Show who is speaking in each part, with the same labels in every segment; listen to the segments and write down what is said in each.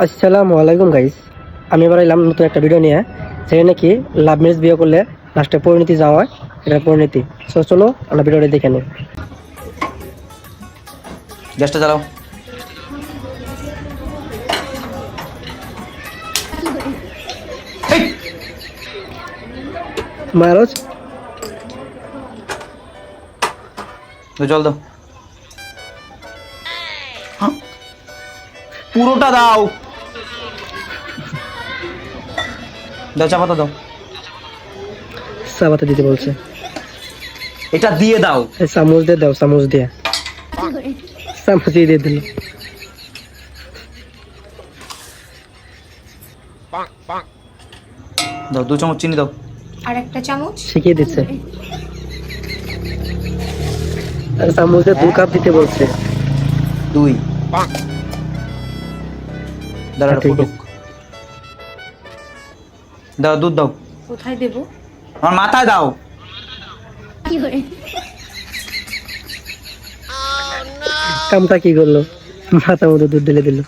Speaker 1: আসসালামু আলাইকুম গাইস, আমি এবার এলাম নতুন একটা ভিডিও নিয়ে। সেখানে নাকি লাভ ম্যারেজ বিয়ে করলে লাস্টে পরিণতি যাওয়া হয়, এটা পরিণতি। সো চলো আমরা ভিডিওটা দেখে নিই।
Speaker 2: গ্যাসটা জ্বালাও।
Speaker 1: মারজ
Speaker 2: জল দাও, পুরোটা দাও। দাও, চা পাতা দাও।
Speaker 1: সাবাতে দিতে বলছে।
Speaker 2: এটা দিয়ে দাও।
Speaker 1: চামচ দিয়ে দাও, চামচ দিয়ে। চামচ দিয়ে দিল।
Speaker 2: দাও 2 চামচ চিনি দাও।
Speaker 3: আর একটা চামচ
Speaker 1: শিখিয়ে দিচ্ছে। আর চামচ দিয়ে 2 কাপ দিতে বলছে।
Speaker 2: 2 দাঁড়া
Speaker 1: ঠিক
Speaker 2: ফুটুক। দাও দুধ দাও।
Speaker 3: কোথায় দেব?
Speaker 2: আমার মাথায় দাও।
Speaker 1: কামটা কি করলো? মাথার মধ্যে দুধ ঢেলে দিল।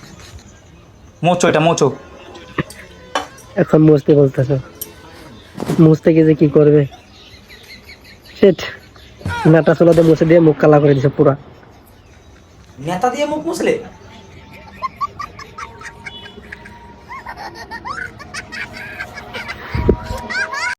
Speaker 2: মোচো, এটা মোচো।
Speaker 1: এখন মুছতে বলতেছে। মুছতে গিয়ে যে কি করবে? সেট নাটা চলাতে মুছে দিয়ে মুখ কালা করে দিছে পুরা।
Speaker 2: নেতা দিয়ে মুখ মুছলে